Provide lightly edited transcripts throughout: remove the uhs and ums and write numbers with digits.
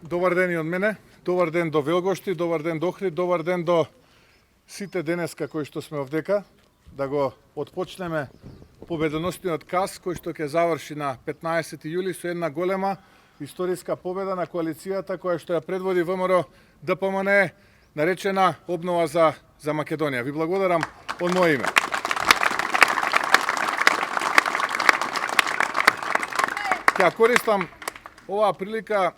Добар ден и од мене, добар ден до Велгошти, добар ден до Охрид, добар ден до сите денеска кои што сме овдека, да го отпочнеме победоносниот кас кој што ќе заврши на 15 јули со една голема историска победа на коалицијата која што ја предводи ВМРО ДПМН, наречена Обнова за Македонија. Ви благодарам од моје име. Ја користам оваа прилика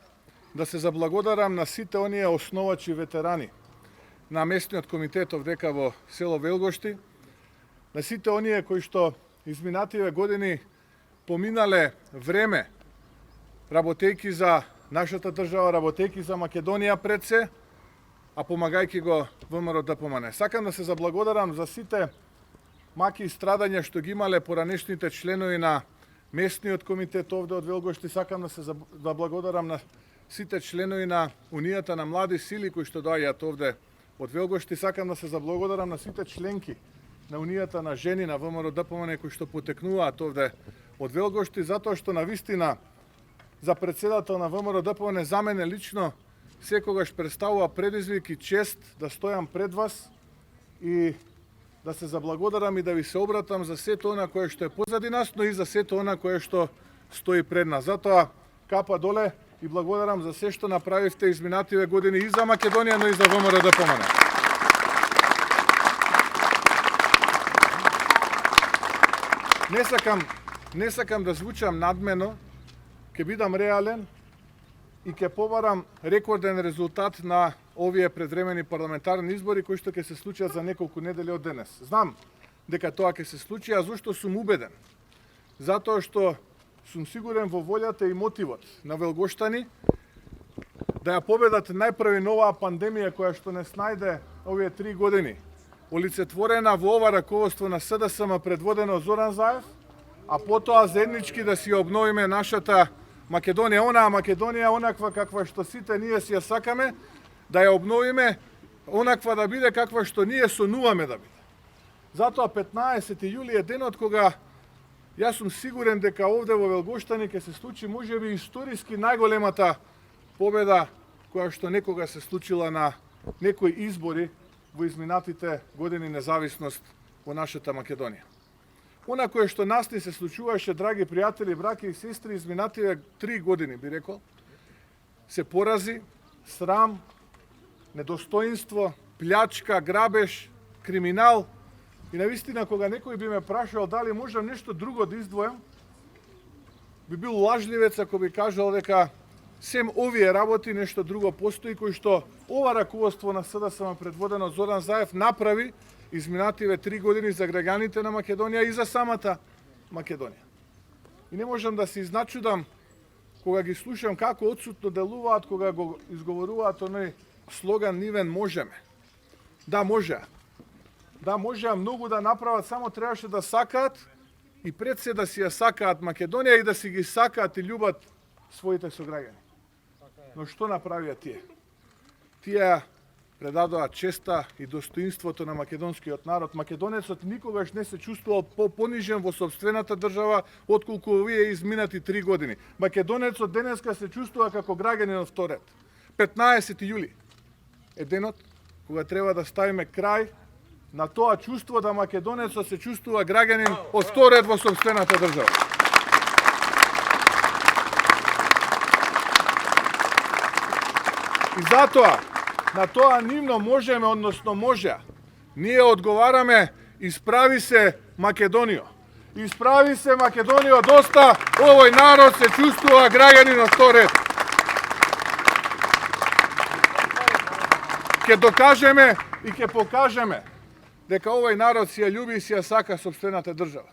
да се заблагодарам на сите оние основачи ветерани на местниот комитет овдека во село Велгошти, на сите оние кои што изминативе години поминале време работејки за нашата држава, работејки за Македонија пред се, а помагајки го ВМРО ДПМН. Сакам да се заблагодарам за сите маки и страдања што ги имале поранешните членови на местниот комитет овде од Велгошти. Сакам да се заблагодарам на сите членови на Унијата на млади сили кои што доаѓаат овде од Велгошти. Сакам да се заблагодарам на сите членки на Унијата на жени на ВМРО ДПМН кои што потекнуваат овде од Велгошти, затоа што навистина за председател на ВМРО ДПМН за мене лично секогаш представува предизвик и чест да стојам пред вас и да се заблагодарам и да ви се обратам за сето она кое што е позади нас, но и за сето она кое што стои пред нас. Затоа капа доле и благодарам за се што направивте изминативе години и за Македонија, но и за ВМРО ДПМН. Не сакам да звучам надмено, ќе бидам реален и ќе побарам рекорден резултат на овие предвремени парламентарни избори кои што ќе се случат за неколку недели од денес. Знам дека тоа ќе се случи, а зашто сум убеден? Затоа што сум сигурен во волјата и мотивот на велгоштани да ја победат најпрви новаа пандемија која што не снајде овие 3 години, олицетворена во ова раководство на СДСМ предводено од Зоран Заев, а потоа заеднички да си обновиме нашата Македонија, онаа Македонија, онаква каква што сите ние си ја сакаме, да ја обновиме, онаква да биде каква што ние сонуваме да биде. Затоа 15 јули е денот кога јас сум сигурен дека овде во Велгоштани ќе се случи можеби историски најголемата победа која што некога се случила на некои избори во изминатите години независност во нашата Македонија. Она кое што нас ни се случуваше, драги пријатели, браќа и сестри, изминативе 3 години, би рекол, се порази, срам, недостоинство, плячка, грабеж, криминал. И навистина, кога некој би ме прашал дали можам нешто друго да издвојам, би бил лажливец ако би кажал дека сем овие работи нешто друго постои кој што ова раководство на СДСМ предводено од Зоран Заев направи изминативе 3 години за граѓаните на Македонија и за самата Македонија. И не можам да се изначудам кога ги слушам како отсутно делуваат кога го изговоруваат оној слоган нивен можеме. Да, можеа. Да, можеа многу да направат, само требаше да сакаат и пред се да си ја сакаат Македонија и да си ги сакаат и љубат своите сограѓани. Но што направија тие? Тие предадоа честа и достоинството на македонскиот народ. Македонецот никогаш не се чувствувал понижен во собствената држава отколку овие изминати 3 години. Македонецот денеска се чувствува како граѓанин од втор ред. 15 јули е денот кога треба да ставиме крај на тоа чувство да македонецот се чувствува граѓанин од втор ред во собствената држава. И затоа на тоа нивно можеме, односно можеа, ние одговараме исправи се Македонијо. Исправи се Македонијо, доста, овој народ се чувствува граѓанин од втор ред. Ќе докажеме и ќе покажеме дека овој народ си ја љуби и си ја сака собствената држава.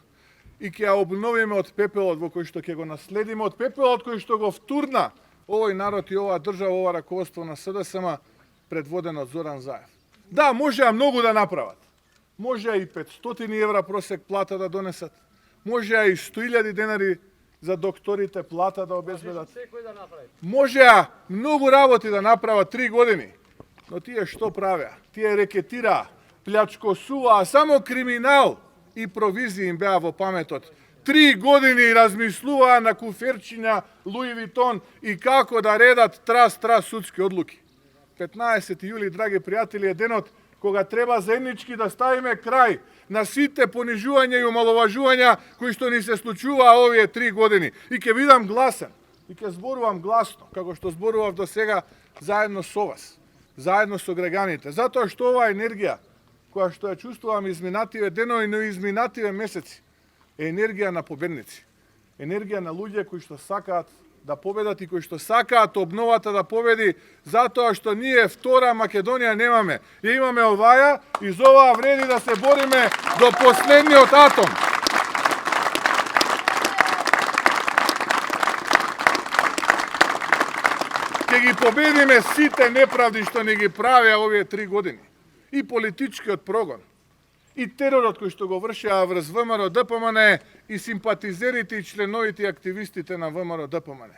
И ќе ја обновиме од пепелот во кој што ќе го наследиме, од пепелот кој што го втурна овој народ и оваа држава, ова раководство на СДСМ предводено од Зоран Заев. Да, можеа многу да направат. Можеа и 500 евра просек плата да донесат. Можеа и 100.000 денари за докторите плата да обезбедат. Можеа многу работи да направат 3 години. Но тие што правеа? Тие рекетираа, плячкосуваа, само криминал и провизии им беа во паметот. 3 години размислуваа на куферчиња Луи Витон и како да редат трас судски одлуки. 15 јули, драги пријатели, е денот кога треба заеднички да ставиме крај на сите понижувања и омаловажувања кои што ни се случуваа овие 3 години. И ќе бидам гласен, и ќе зборувам гласно, како што зборував до сега заедно со вас, заедно со граѓаните. Затоа што оваа енергија, која што ја чувствувам изминативе денови, но изминативе месеци, е енергија на победници. Енергија на луѓе кои што сакаат да победат и кои што сакаат обновата да победи, затоа што ние втора Македонија немаме. Ја имаме оваја и за оваа вреди да се бориме до последниот атом. Ќе ги победиме сите неправди што ни ги правеа овие 3 години. И политичкиот прогон, и теророт кој што го вршеа врз ВМРО ДПМН и симпатизерите и членовите и активистите на ВМРО ДПМН.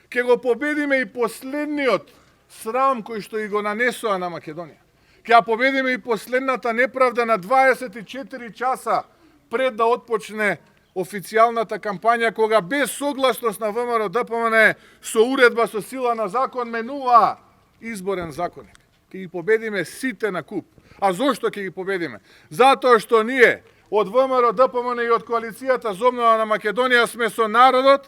Ке го победиме и последниот срам кој што и го нанесоа на Македонија. Ке ја победиме и последната неправда на 24 часа пред да отпочне официјалната кампања, кога без согласност на ВМРО ДПМН со уредба со сила на закон менува изборен законник. Ке ги победиме сите на куп. А зошто ќе ги победиме? Затоа што ние од ВМРО ДПМН и од коалицијата за обнова на Македонија сме со народот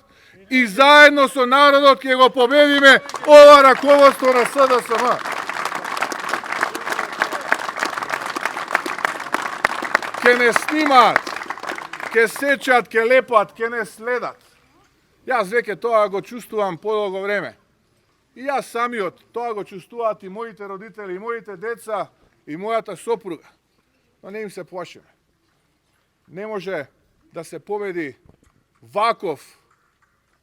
и заедно со народот ќе го победиме ова раководство на СДСМ. Ке не снимаат, ке сечат, ке лепат, ке не следат. Јас веќе тоа го чувствувам подолго време. И јас самиот, тоа го чувствуваат и моите родители, и моите деца, и мојата сопруга. Но не им се плашиме. Не може да се победи ваков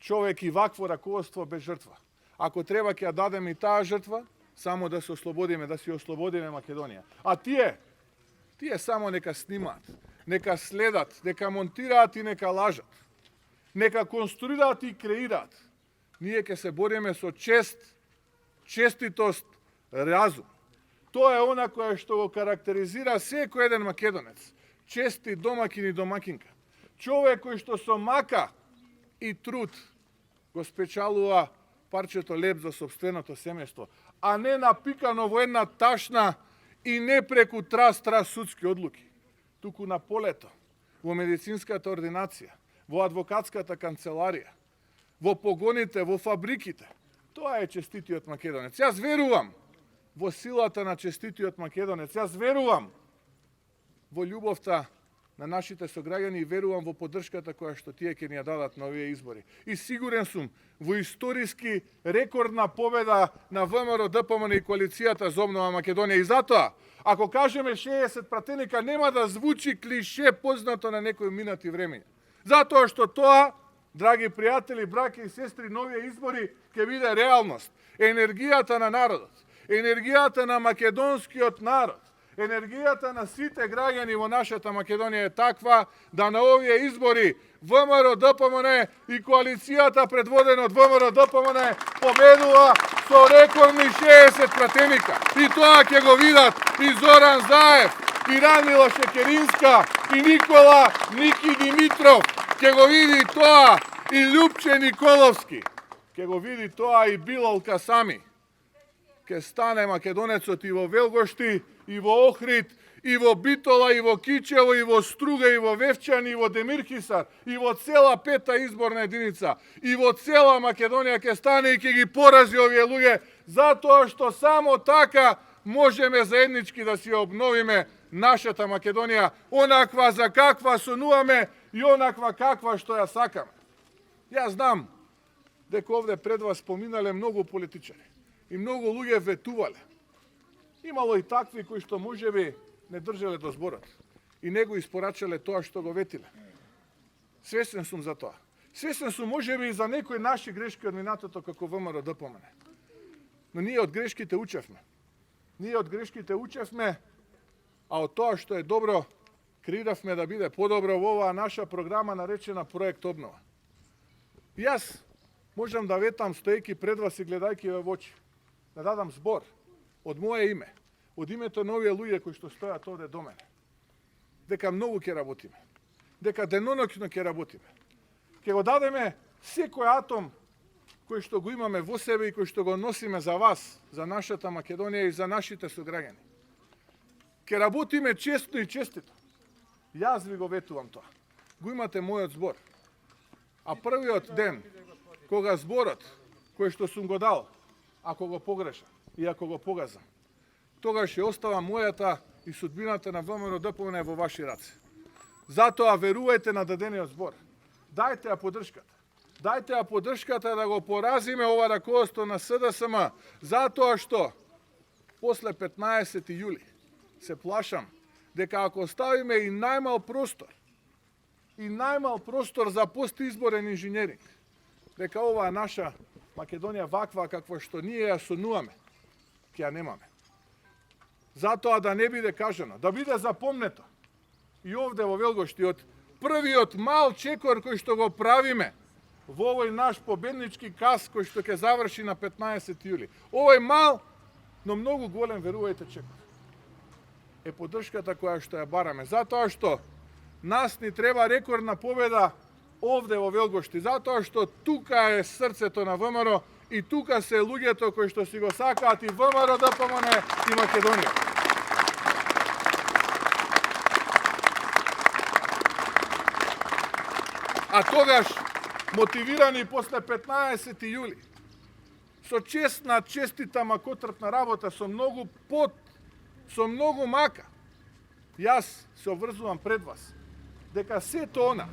човек и вакво раководство без жртва. Ако треба ќе ја дадеме и таа жртва, само да се ослободиме, да си ослободиме Македонија. А тие само нека снимаат, нека следат, нека монтираат и нека лажат. Нека конструираат и креираат. Ние ќе се бориме со чест, честитост, разум. Тоа е она која што го карактеризира секој еден македонец. Чести домакин и домакинка. Човек кој што со мака и труд го спечалува парчето леб за сопственото семејство, а не напикано во една ташна и не преку трас судски одлуки. Туку на полето, во медицинската ординација, во адвокатската канцеларија, во погоните, во фабриките. Тоа е честитиот македонец. Јас верувам во силата на честитиот македонец. Јас верувам во љубовта на нашите сограѓани и верувам во поддршката која што тие ќе ни ја дадат на овие избори. И сигурен сум во историски рекордна победа на ВМРО ДПМН и коалицијата за обнова Македонија. И затоа, ако кажеме 60 пратеника, нема да звучи клише познато на некои минати времења. Затоа што тоа, драги пријатели, браќа и сестри, новија избори ќе биде реалност. Енергијата на народот, енергијата на македонскиот народ, енергијата на сите граѓани во нашата Македонија е таква да на овие избори ВМРО ДПМН и коалицијата предводена од ВМРО ДПМН победува со рекордни 60 пратеника. И тоа ќе го видат и Зоран Заев, и Радмила Шекеринска, и Никола Ники Димитров. Ќе го види тоа и Љупче Николовски. Ќе го види тоа и Билал Касами. Ке стане македонецот и во Велгошти, и во Охрид, и во Битола, и во Кичево, и во Струга, и во Вевчани, и во Демирхисар, и во цела пета изборна единица, и во цела Македонија ке стане и ке ги порази овие луѓе, затоа што само така можеме заеднички да си обновиме нашата Македонија, онаква за каква сонуваме и онаква каква што ја сакаме. Јас знам дека овде пред вас поминале многу политичари и многу луѓе ветувале. Имало и такви кои што можеби не држеле до зборот и не го испорачале тоа што го ветиле. Свесен сум за тоа. Свесен сум можеби и за некои наши грешки од минатото како ВМРО ДПМН. Но ние од грешките учевме. Ние од грешките учевме, а од тоа што е добро креиравме да биде подобро во оваа наша програма наречена Проект Обнова. Јас можам да ветам стоејки пред вас и гледајки ве во очи, да дадам збор од моје име, од името на овие луѓе кои што стојат овде до мене, дека многу ќе работиме, дека деноноќно ќе работиме. Ќе го дадеме секој атом кој што го имаме во себе и кој што го носиме за вас, за нашата Македонија и за нашите сограѓани. Ќе работиме честно и честито. Јас ви го ветувам тоа. Го имате мојот збор. А првиот ден, кога зборот, кој што сум го дал, ако го погрешам и ако го погазам, тогаш ќе остава мојата и судбината на ВМРО ДПМН во ваши раце. Затоа верувајте на дадениот збор. Дајте ја поддршката. Дајте ја поддршката да го поразиме ова раководство на СДСМ, затоа што после 15 јули се плашам дека ако оставиме и најмал простор за постизборен инженеринг, дека оваа наша Македонија ваква каква што ние ја сонуваме, ќе ја немаме. Затоа да не биде кажано, да биде запомнето и овде во Велгошти од првиот мал чекор кој што го правиме во овој наш победнички кас кој што ќе заврши на 15 јули. Овој мал, но многу голем, верувајте, чекор е поддршката која што ја бараме. Затоа што нас ни треба рекордна победа овде во Велгошти, затоа што тука е срцето на ВМРО и тука се луѓето кои што си го сакаат и ВМРО, ДПМН и Македонија. А тогаш, мотивирани после 15 јули, со честна, честита, макотрпна работа, со многу пот, со многу мака, јас се обврзувам пред вас, дека сето она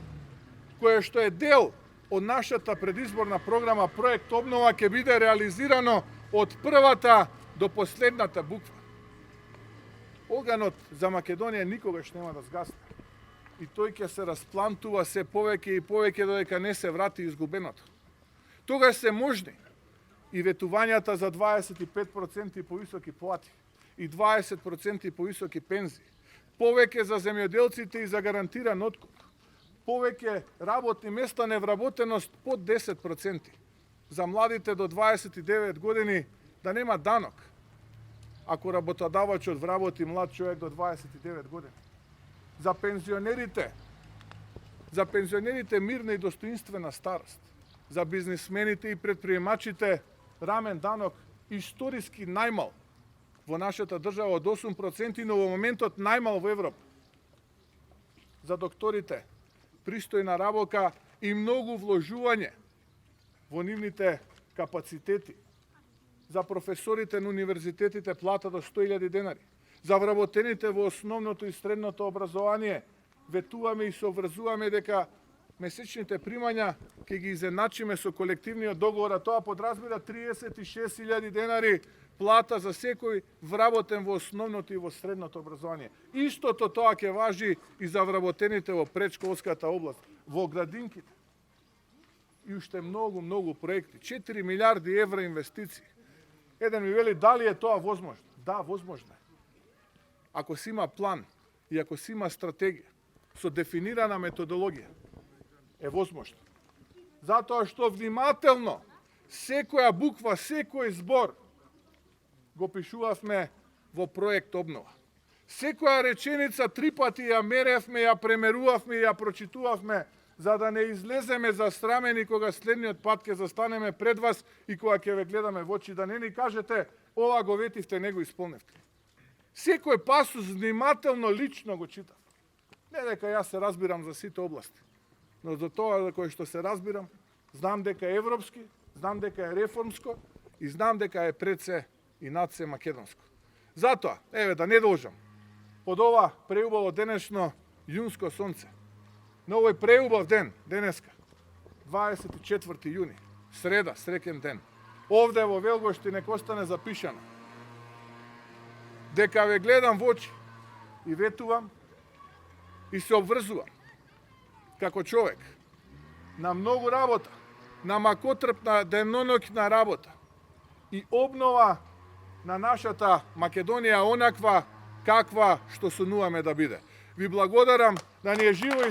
кое што е дел од нашата предизборна програма Проект Обнова ќе биде реализирано од првата до последната буква. Оганот за Македонија никогаш нема да згасне. И тој ќе се расплантува се повеќе и повеќе додека не се врати изгубеното. Тогаш се можни и ветувањата за 25% повисоки плати и 20% повисоки пензии, повеќе за земјоделците и за гарантиран откуп, повеќе работни места, невработеност под 10%, за младите до 29 години да нема данок, ако работодавачот вработи млад човек до 29 години. За пензионерите мирна и достоинствена старост, за бизнисмените и предприемачите рамен данок историски најмал во нашата држава од 8%, но во моментот најмал во Европа. За докторите пристојна работа и многу вложување во нивните капацитети. За професорите на универзитетите плата до 100.000 денари. За вработените во основното и средното образование ветуваме и се обврзуваме дека месечните примања ќе ги изеначиме со колективниот договор, а тоа подразбира 36.000 денари плата за секој вработен во основното и во средното образование. Истото тоа ќе важи и за вработените во предшколската област, во градинките. И уште многу проекти. 4 милиарди евра инвестиции. Еден ми вели, дали е тоа возможно? Да, возможно е. Ако си има план и ако си има стратегија со дефинирана методологија, е возможно. Затоа што внимателно секоја буква, секој збор го пишувавме во Проект Обнова. Секоја реченица 3 пати ја меревме, ја премерувавме и ја прочитувавме, за да не излеземе засрамени кога следниот пат ќе застанеме пред вас и кога ќе ве гледаме во очи, да не ни кажете ова го ветивте, не го исполневте. Секој пасус внимателно лично го читав. Не дека јас се разбирам за сите области, но за тоа за кој што се разбирам, знам дека е европски, знам дека е реформско и знам дека е пред се и над се македонско. Затоа, еве да не должам, под ова преубаво денешно јунско сонце, на овој преубав ден, денеска, 24 јуни, среда, среќен ден, овде во Велгошти нека остане запишано, дека ве гледам во очи и ветувам и се обврзувам како човек на многу работа, на макотрпна деноноќна работа и обнова на нашата Македонија онаква каква што сонуваме да биде. Ви благодарам, да ни е живо и